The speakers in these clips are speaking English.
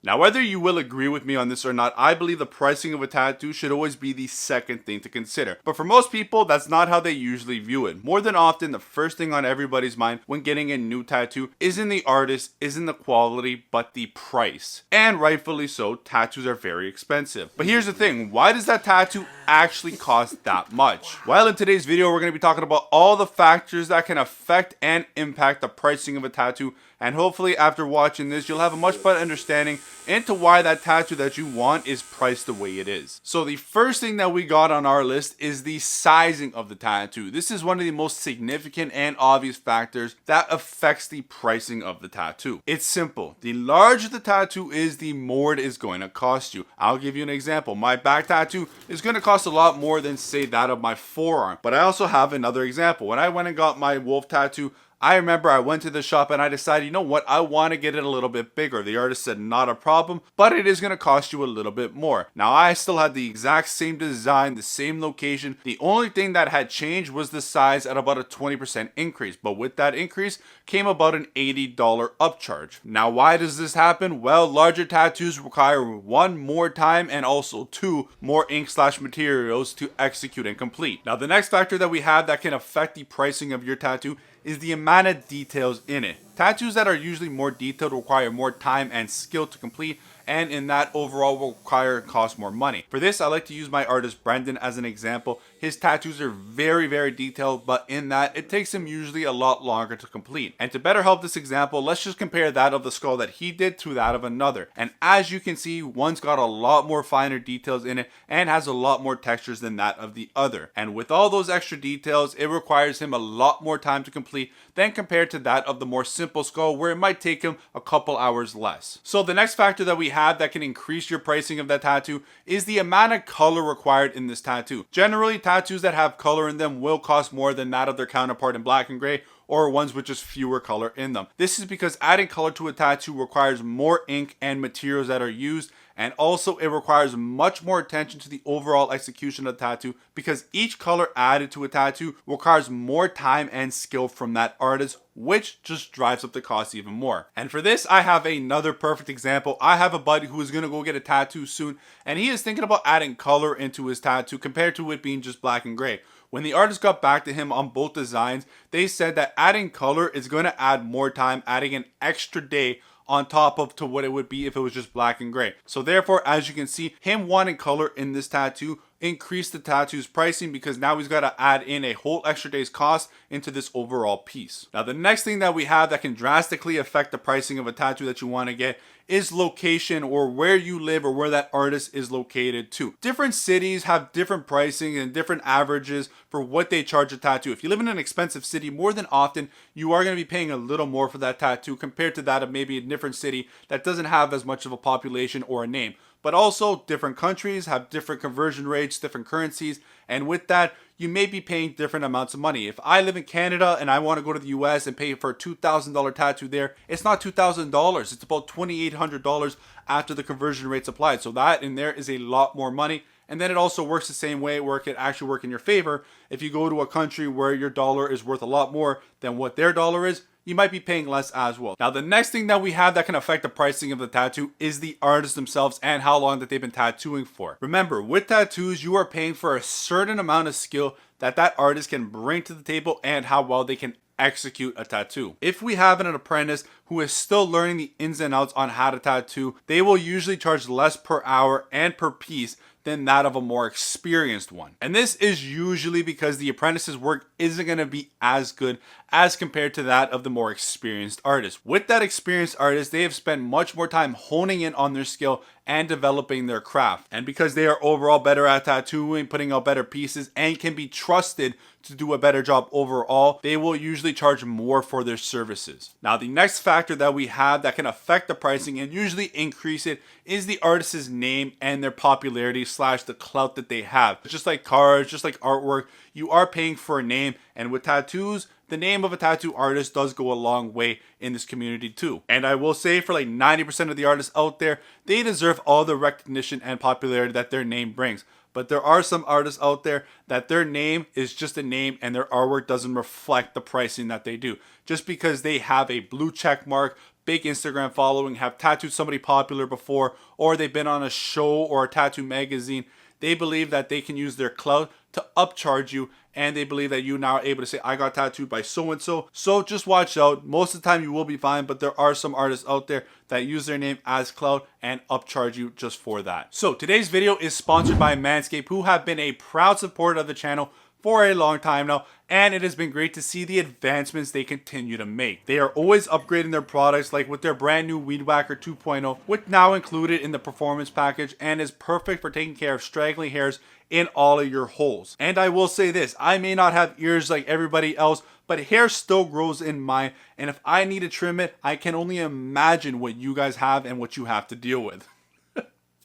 Now, whether you will agree with me on this or not, I believe the pricing of a tattoo should always be the second thing to consider. But for most people, that's not how they usually view it. More than often, the first thing on everybody's mind when getting a new tattoo isn't the artist, isn't the quality, but the price. And rightfully so, tattoos are very expensive. But here's the thing, why does that tattoo actually cost that much? Well, in today's video, we're going to be talking about all the factors that can affect and impact the pricing of a tattoo. And hopefully after watching this, you'll have a much better understanding into why that tattoo that you want is priced the way it is. So the first thing that we got on our list is the sizing of the tattoo. This is one of the most significant and obvious factors that affects the pricing of the tattoo. It's simple. The larger the tattoo is, the more it is going to cost you. I'll give you an example. My back tattoo is going to cost a lot more than, say, that of my forearm. But I also have another example. When I went and got my wolf tattoo, I remember I went to the shop and I decided, you know what, I want to get it a little bit bigger. The artist said, not a problem, but it is going to cost you a little bit more. Now, I still had the exact same design, the same location. The only thing that had changed was the size at about a 20% increase. But with that increase came about an $80 upcharge. Now, why does this happen? Well, larger tattoos require one, more time, and also two, more ink/materials to execute and complete. Now, the next factor that we have that can affect the pricing of your tattoo is the amount of details in it. Tattoos that are usually more detailed require more time and skill to complete, and in that overall will require and cost more money. For this, I like to use my artist Brendan as an example. His tattoos are very detailed, but in that it takes him usually a lot longer to complete. And to better help this example, let's just compare that of the skull that he did to that of another. And as you can see, one's got a lot more finer details in it and has a lot more textures than that of the other. And with all those extra details, it requires him a lot more time to complete than compared to that of the more simple skull, where it might take him a couple hours less. So the next factor that we have that can increase your pricing of that tattoo is the amount of color required in this tattoo. Generally, tattoos that have color in them will cost more than that of their counterpart in black and gray, or ones with just fewer color in them. This is because adding color to a tattoo requires more ink and materials that are used, and also it requires much more attention to the overall execution of the tattoo, because each color added to a tattoo requires more time and skill from that artist, which just drives up the cost even more. And for this, I have another perfect example. I have a buddy who is going to go get a tattoo soon, and he is thinking about adding color into his tattoo compared to it being just black and gray. When the artist got back to him on both designs, they said that adding color is going to add more time, adding an extra day on top of to what it would be if it was just black and gray. So therefore, as you can see, him wanting color in this tattoo increased the tattoo's pricing, because now he's got to add in a whole extra day's cost into this overall piece. Now, the next thing that we have that can drastically affect the pricing of a tattoo that you want to get is location, or where you live, or where that artist is located to. Different cities have different pricing and different averages for what they charge a tattoo. If you live in an expensive city, more than often you are going to be paying a little more for that tattoo compared to that of maybe a different city that doesn't have as much of a population or a name. But also, different countries have different conversion rates, different currencies, and with that, you may be paying different amounts of money. If I live in Canada and I want to go to the US and pay for a $2,000 tattoo there, it's not $2,000, it's about $2,800 after the conversion rates applied. So that in there is a lot more money. And then it also works the same way, where it can actually work in your favor. If you go to a country where your dollar is worth a lot more than what their dollar is, you might be paying less as well. Now, the next thing that we have that can affect the pricing of the tattoo is the artists themselves and how long that they've been tattooing for. Remember, with tattoos, you are paying for a certain amount of skill that that artist can bring to the table and how well they can execute a tattoo. If we have an apprentice who is still learning the ins and outs on how to tattoo, they will usually charge less per hour and per piece than that of a more experienced one. And this is usually because the apprentice's work isn't going to be as good as compared to that of the more experienced artist. With that experienced artist, they have spent much more time honing in on their skill and developing their craft. And because they are overall better at tattooing, putting out better pieces, and can be trusted to do a better job overall, they will usually charge more for their services. Now, the next factor that we have that can affect the pricing and usually increase it is the artist's name and their popularity / the clout that they have. Just like cars, just like artwork, you are paying for a name, and with tattoos, the name of a tattoo artist does go a long way in this community too. And I will say, for like 90% of the artists out there, they deserve all the recognition and popularity that their name brings. But there are some artists out there that their name is just a name and their artwork doesn't reflect the pricing that they do. Just because they have a blue check mark big Instagram following, have tattooed somebody popular before, or they've been on a show or a tattoo magazine, they believe that they can use their clout to upcharge you, and they believe that you now are able to say, I got tattooed by so-and-so. So just watch out. Most of the time you will be fine, but there are some artists out there that use their name as clout and upcharge you just for that. So today's video is sponsored by Manscape, who have been a proud supporter of the channel for a long time now, and it has been great to see the advancements they continue to make. They are always upgrading their products, like with their brand new Weed Whacker 2.0, which now included in the performance package and is perfect for taking care of straggly hairs in all of your holes. And I will say this, I may not have ears like everybody else, but hair still grows in mine, and if I need to trim it, I can only imagine what you guys have and what you have to deal with.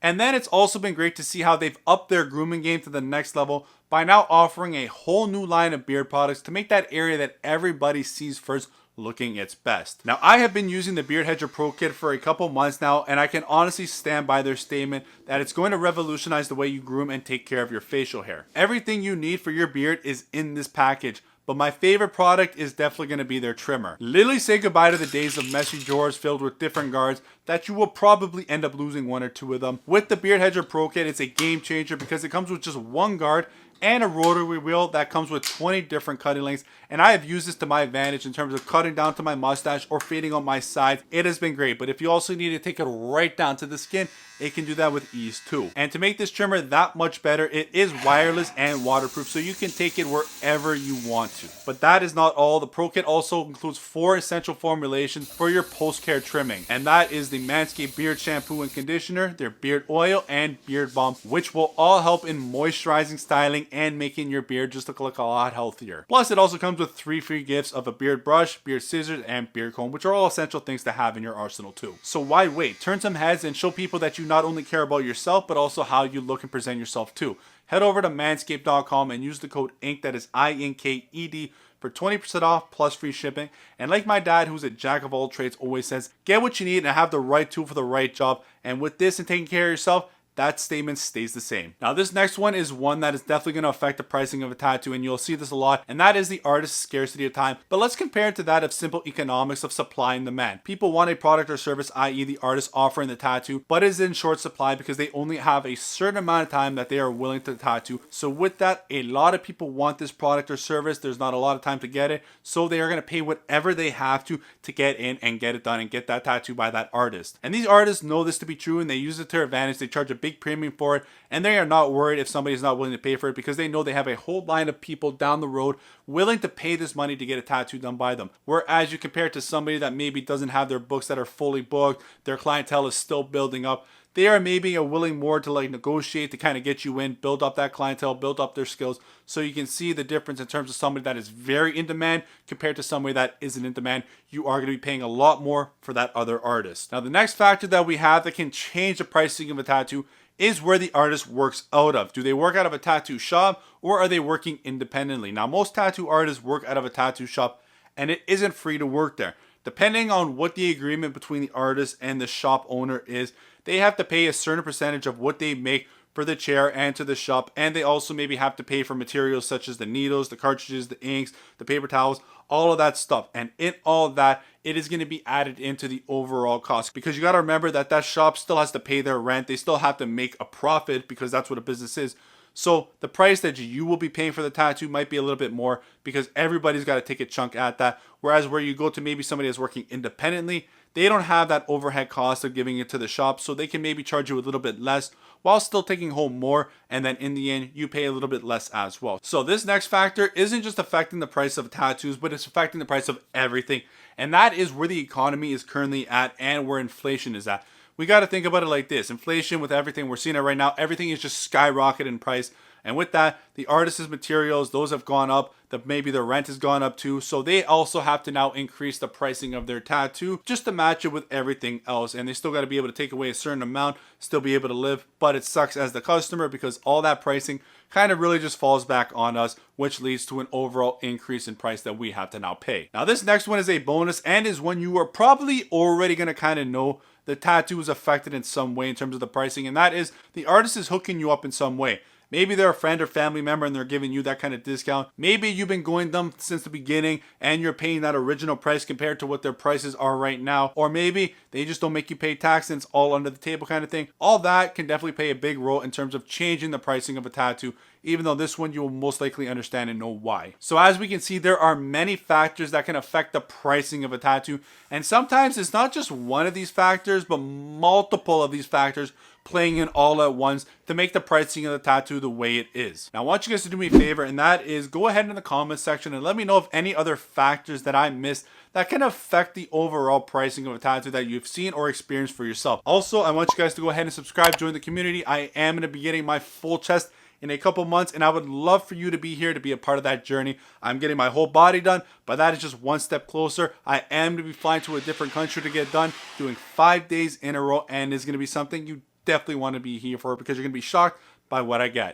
And then it's also been great to see how they've upped their grooming game to the next level by now offering a whole new line of beard products to make that area that everybody sees first looking its best. Now, I have been using the Beard Hedger Pro Kit for a couple months now, and I can honestly stand by their statement that it's going to revolutionize the way you groom and take care of your facial hair. Everything you need for your beard is in this package, but my favorite product is definitely going to be their trimmer. Literally say goodbye to the days of messy drawers filled with different guards that you will probably end up losing one or two of them. With the Beard Hedger Pro Kit, it's a game changer because it comes with just one guard and a rotary wheel that comes with 20 different cutting lengths, and I have used this to my advantage in terms of cutting down to my mustache or fading on my sides. It has been great, but if you also need to take it right down to the skin, it can do that with ease too. And to make this trimmer that much better, it is wireless and waterproof, so you can take it wherever you want to. But that is not all. The Pro Kit also includes 4 essential formulations for your post-care trimming, and that is the Manscaped Beard Shampoo and Conditioner, their Beard Oil, and Beard Balm, which will all help in moisturizing, styling, and making your beard just look a lot healthier. Plus, it also comes with 3 free gifts of a beard brush, beard scissors, and beard comb, which are all essential things to have in your arsenal too. So why wait? Turn some heads and show people that you not only care about yourself, but also how you look and present yourself too. Head over to manscaped.com and use the code INK, that is INKED, for 20% off plus free shipping. And like my dad, who's a jack of all trades, always says, get what you need and have the right tool for the right job. And with this and taking care of yourself, that statement stays the same. Now, this next one is one that is definitely going to affect the pricing of a tattoo, and you'll see this a lot, and that is the artist's scarcity of time. But let's compare it to that of simple economics of supply and demand. People want a product or service, i.e. the artist offering the tattoo, but is in short supply because they only have a certain amount of time that they are willing to tattoo. So with that, a lot of people want this product or service. There's not a lot of time to get it, so they are going to pay whatever they have to get in and get it done and get that tattoo by that artist. And these artists know this to be true, and they use it to their advantage. They charge a big premium for it, and they are not worried if somebody is not willing to pay for it because they know they have a whole line of people down the road willing to pay this money to get a tattoo done by them. Whereas you compare it to somebody that maybe doesn't have their books that are fully booked, their clientele is still building up, they are maybe willing more to like negotiate to kind of get you in, build up that clientele, build up their skills. So you can see the difference in terms of somebody that is very in demand compared to somebody that isn't in demand. You are going to be paying a lot more for that other artist. Now, the next factor that we have that can change the pricing of a tattoo is where the artist works out of. Do they work out of a tattoo shop, or are they working independently? Now, most tattoo artists work out of a tattoo shop, and it isn't free to work there. Depending on what the agreement between the artist and the shop owner is, they have to pay a certain percentage of what they make for the chair and to the shop, and they also maybe have to pay for materials such as the needles, the cartridges, the inks, the paper towels, all of that stuff. And in all of that, it is going to be added into the overall cost, because you got to remember that that shop still has to pay their rent. They still have to make a profit because that's what a business is. So the price that you will be paying for the tattoo might be a little bit more because everybody's got to take a chunk at that. Whereas where you go to maybe somebody that's working independently, they don't have that overhead cost of giving it to the shop, so they can maybe charge you a little bit less while still taking home more, and then in the end you pay a little bit less as well. So this next factor isn't just affecting the price of tattoos, but it's affecting the price of everything, and that is where the economy is currently at and where inflation is at. We got to think about it like this. Inflation, with everything we're seeing it right now, everything is just skyrocketing in price. And with that, the artist's materials, those have gone up. Maybe their rent has gone up too. So they also have to now increase the pricing of their tattoo just to match it with everything else. And they still got to be able to take away a certain amount, still be able to live. But it sucks as the customer because all that pricing kind of really just falls back on us, which leads to an overall increase in price that we have to now pay. Now, this next one is a bonus and is one you are probably already going to kind of know the tattoo is affected in some way in terms of the pricing. And that is the artist is hooking you up in some way. Maybe they're a friend or family member and they're giving you that kind of discount. Maybe you've been going them since the beginning and you're paying that original price compared to what their prices are right now. Or maybe they just don't make you pay tax and it's all under the table kind of thing. All that can definitely play a big role in terms of changing the pricing of a tattoo, even though this one you will most likely understand and know why. So as we can see, there are many factors that can affect the pricing of a tattoo, and sometimes it's not just one of these factors, but multiple of these factors playing in all at once to make the pricing of the tattoo the way it is. Now I want you guys to do me a favor, and that is go ahead in the comments section and let me know if any other factors that I missed that can affect the overall pricing of a tattoo that you've seen or experienced for yourself. Also, I want you guys to go ahead and subscribe, join the community. I am going to be getting my full chest in a couple months, and I would love for you to be here to be a part of that journey. I'm getting my whole body done, but that is just one step closer. I am going to be flying to a different country to get done, doing 5 days in a row, and it's going to be something you definitely want to be here for because you're going to be shocked by what I get.